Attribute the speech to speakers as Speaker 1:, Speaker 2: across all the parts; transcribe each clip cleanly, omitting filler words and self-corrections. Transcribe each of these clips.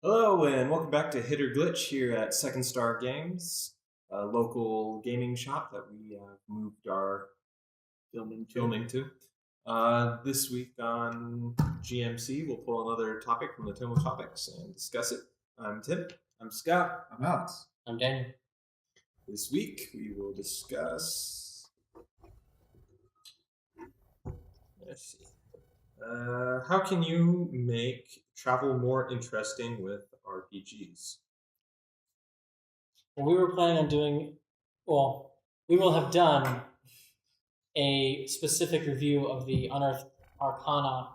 Speaker 1: Hello and welcome back to Hit or Glitch here at Second Star Games, a local gaming shop that we moved our filming to. This week on GMC, we'll pull another topic from the Tome of Topics and discuss it. I'm Tim.
Speaker 2: I'm Scott.
Speaker 3: I'm Alex.
Speaker 4: I'm Daniel.
Speaker 1: This week we will discuss. Let's see. How can you make travel more interesting with RPGs?
Speaker 4: Well, we were planning on doing, we will have done a specific review of the Unearthed Arcana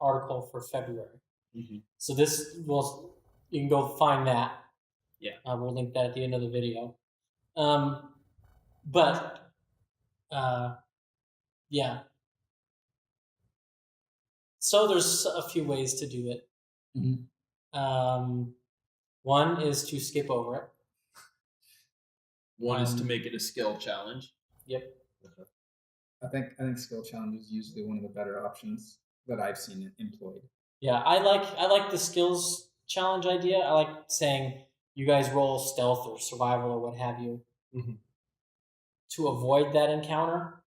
Speaker 4: article for February.
Speaker 1: Mm-hmm.
Speaker 4: So you can go find that.
Speaker 1: Yeah.
Speaker 4: We'll link that at the end of the video. Yeah. So there's a few ways to do it.
Speaker 3: Mm-hmm.
Speaker 4: One is to skip over it.
Speaker 2: One is to make it a skill challenge.
Speaker 4: Yep.
Speaker 3: I think skill challenge is usually one of the better options that I've seen employed.
Speaker 4: Yeah, I like the skills challenge idea. I like saying you guys roll stealth or survival or what have you to avoid that encounter.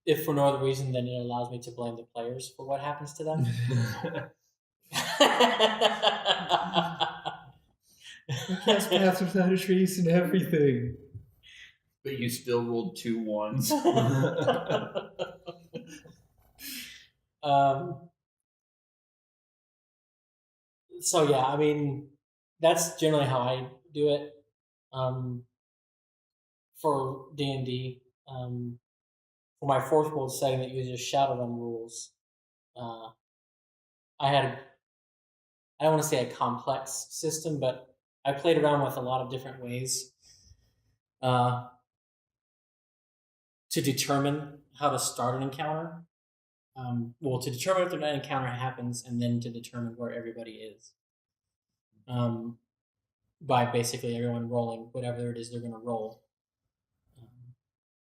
Speaker 4: If for no other reason, then it allows me to blame the players for what happens to them.
Speaker 3: I cast Paths Without a Trace and everything.
Speaker 2: But you still rolled 2 1s.
Speaker 4: So yeah, I mean, that's generally how I do it. For D&D, for my fourth world setting that uses Shadowrun rules, I don't want to say a complex system, but I played around with a lot of different ways to determine how to start an encounter. To determine if an encounter happens, and then to determine where everybody is. By basically everyone rolling whatever it is they're going to roll.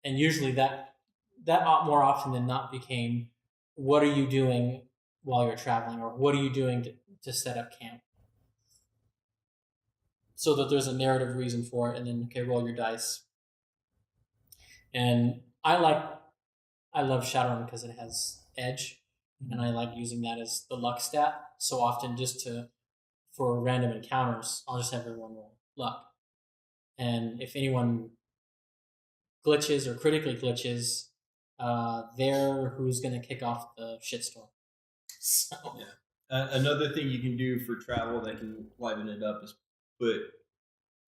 Speaker 4: And usually that more often than not became, what are you doing while you're traveling, or what are you doing to set up camp? So that there's a narrative reason for it, and then, okay, roll your dice. And I love Shadowrun because it has edge, and I like using that as the luck stat. So often for random encounters, I'll just have everyone roll luck. And if anyone glitches or critically glitches, they're who's going to kick off the shitstorm. So
Speaker 2: yeah. Another thing you can do for travel that can liven it up is put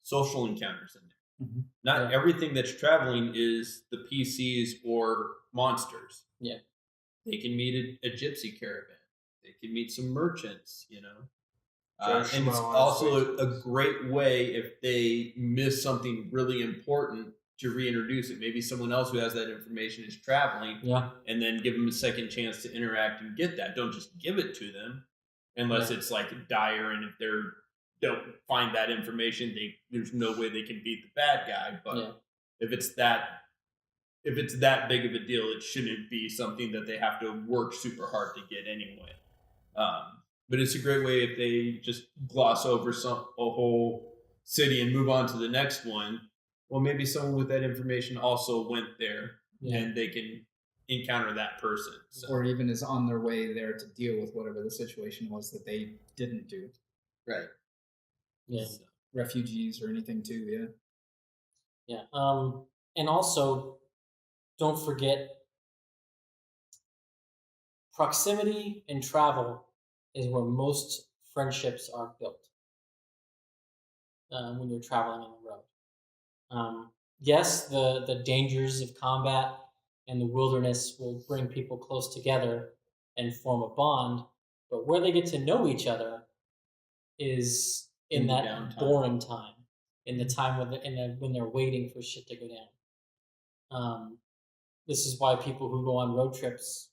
Speaker 2: social encounters in there.
Speaker 4: Mm-hmm.
Speaker 2: Not everything that's traveling is the PCs or monsters.
Speaker 4: Yeah.
Speaker 2: They can meet a gypsy caravan. They can meet some merchants, and it's also a great way if they miss something really important to reintroduce it. Maybe someone else who has that information is traveling, and then give them a second chance to interact and get that. Don't just give it to them unless it's like dire, and if they don't find that information, there's no way they can beat the bad guy. But if it's that big of a deal, it shouldn't be something that they have to work super hard to get anyway. But it's a great way if they just gloss over a whole city and move on to the next one. Well, maybe someone with that information also went there, and they can encounter that person. So.
Speaker 3: Or even is on their way there to deal with whatever the situation was that they didn't do.
Speaker 2: Right.
Speaker 4: Yeah.
Speaker 3: So, refugees or anything too, yeah.
Speaker 4: Yeah. And also, don't forget, proximity and travel is where most friendships are built when you're traveling on the road. Yes, the dangers of combat and the wilderness will bring people close together and form a bond, but where they get to know each other is in that downtime. Boring time, in the time when they're waiting for shit to go down. This is why people who go on road trips,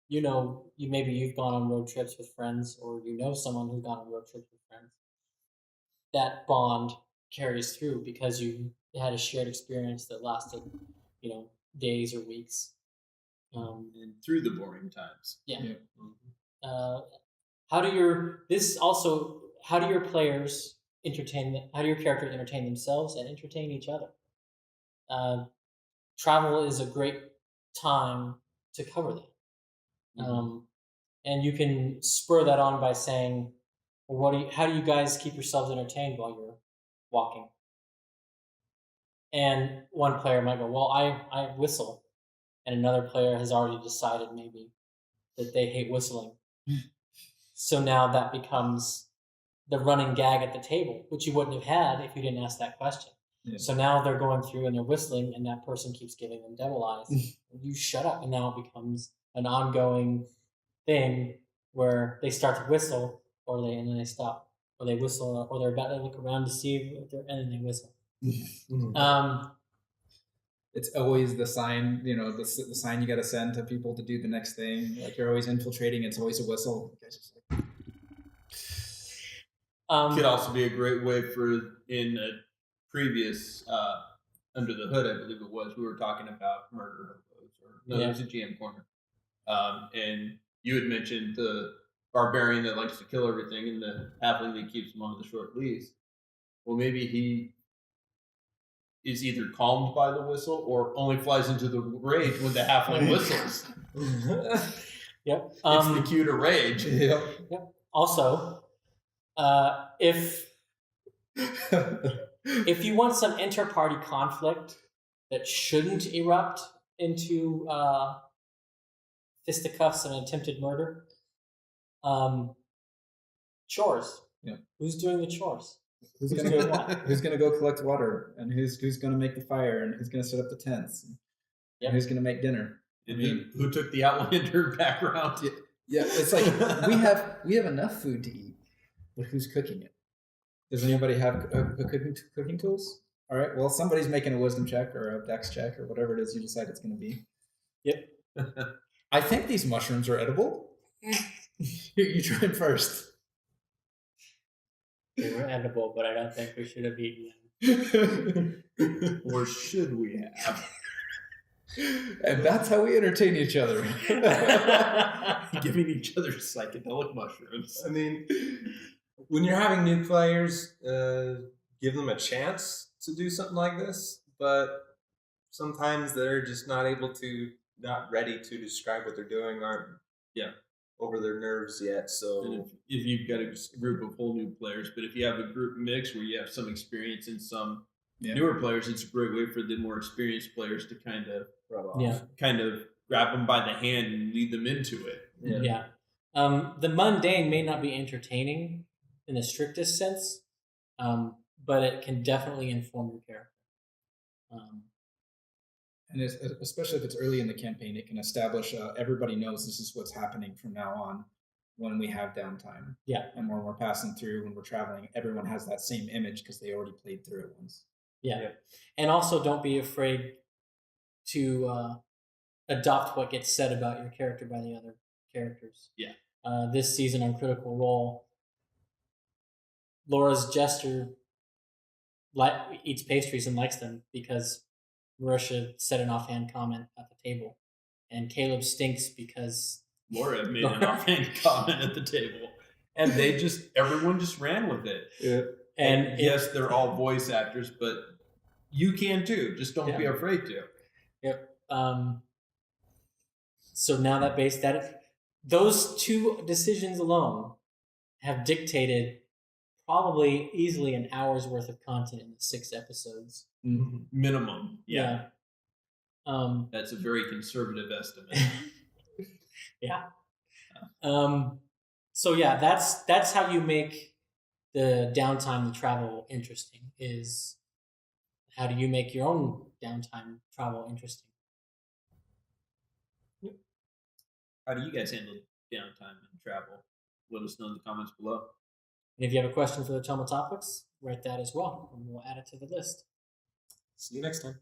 Speaker 4: maybe you've gone on road trips with friends, or someone who's gone on road trips with friends. That bond carries through because you had a shared experience that lasted, days or weeks.
Speaker 2: And through the boring times.
Speaker 4: Yeah.
Speaker 3: Yeah.
Speaker 4: How do your players entertain? How do your characters entertain themselves and entertain each other? Travel is a great time to cover that, and you can spur that on by saying, "Well, how do you guys keep yourselves entertained while you're walking?" And one player might go, "Well, I whistle," and another player has already decided maybe that they hate whistling. So now that becomes the running gag at the table, which you wouldn't have had if you didn't ask that question.
Speaker 3: Yeah.
Speaker 4: So now they're going through and they're whistling, and that person keeps giving them devil eyes. You shut up, and now it becomes an ongoing thing where they start to whistle, and then they stop, or they whistle, or they're about to look around to see, and then they whistle.
Speaker 3: It's always the sign, the sign you got to send to people to do the next thing. Like you're always infiltrating. It's always a whistle.
Speaker 2: Could also be a great way in a previous Under the Hood, I believe it was, we were talking about murder hobos, it was a GM corner. And you had mentioned the barbarian that likes to kill everything and the halfling that keeps him on the short leash. Well, maybe he is either calmed by the whistle or only flies into the rage when the halfling whistles.
Speaker 4: Yep.
Speaker 2: It's the cue to rage.
Speaker 3: Yep.
Speaker 4: Also, if you want some inter-party conflict that shouldn't erupt into fisticuffs and attempted murder, chores.
Speaker 3: Yeah.
Speaker 4: Who's doing the chores?
Speaker 3: Who's gonna go collect water, and who's gonna make the fire, and who's gonna set up the tents, and who's gonna make dinner?
Speaker 2: And who took the Outlander background?
Speaker 3: Yeah, it's like we have enough food to eat, but who's cooking it? Does anybody have cooking tools? All right, well, somebody's making a wisdom check or a dex check or whatever it is you decide it's going to be.
Speaker 4: Yep.
Speaker 3: I think these mushrooms are edible. You try it first.
Speaker 4: They were edible, but I don't think we should have eaten them.
Speaker 2: Or should we have?
Speaker 3: And that's how we entertain each other.
Speaker 2: Giving each other psychedelic mushrooms.
Speaker 1: I mean, when you're having new players, give them a chance to do something like this, but sometimes they're just not ready to describe what they're doing, aren't over their nerves yet. So
Speaker 2: and if you've got a group of whole new players, but if you have a group mix where you have some experience and some newer players, it's a great way for the more experienced players to kind of grab them by the hand and lead them into it.
Speaker 4: Yeah. The mundane may not be entertaining in the strictest sense, but it can definitely inform your character.
Speaker 3: And especially if it's early in the campaign, it can establish everybody knows this is what's happening from now on when we have downtime.
Speaker 4: Yeah.
Speaker 3: And when we're passing through, when we're traveling, everyone has that same image because they already played through it once.
Speaker 4: Yeah. And also don't be afraid to adopt what gets said about your character by the other characters.
Speaker 2: Yeah.
Speaker 4: This season on Critical Role, Laura's jester eats pastries and likes them because Marisha said an offhand comment at the table, and Caleb stinks because
Speaker 2: Laura made an offhand comment at the table, and everyone just ran with it.
Speaker 3: Yeah.
Speaker 2: And yes, they're all voice actors, but you can too. Just don't be afraid to.
Speaker 4: Yep. So now those two decisions alone have dictated probably easily an hour's worth of content in the 6 episodes.
Speaker 3: Mm-hmm.
Speaker 2: Minimum.
Speaker 4: Yeah.
Speaker 2: That's a very conservative estimate.
Speaker 4: Yeah. So yeah, that's how you make the downtime, the travel interesting. Is how do you make your own downtime travel interesting?
Speaker 2: How do you guys handle downtime and travel? Let us know in the comments below.
Speaker 4: And if you have a question for the Toma Topics, write that as well, and we'll add it to the list.
Speaker 1: see you next time.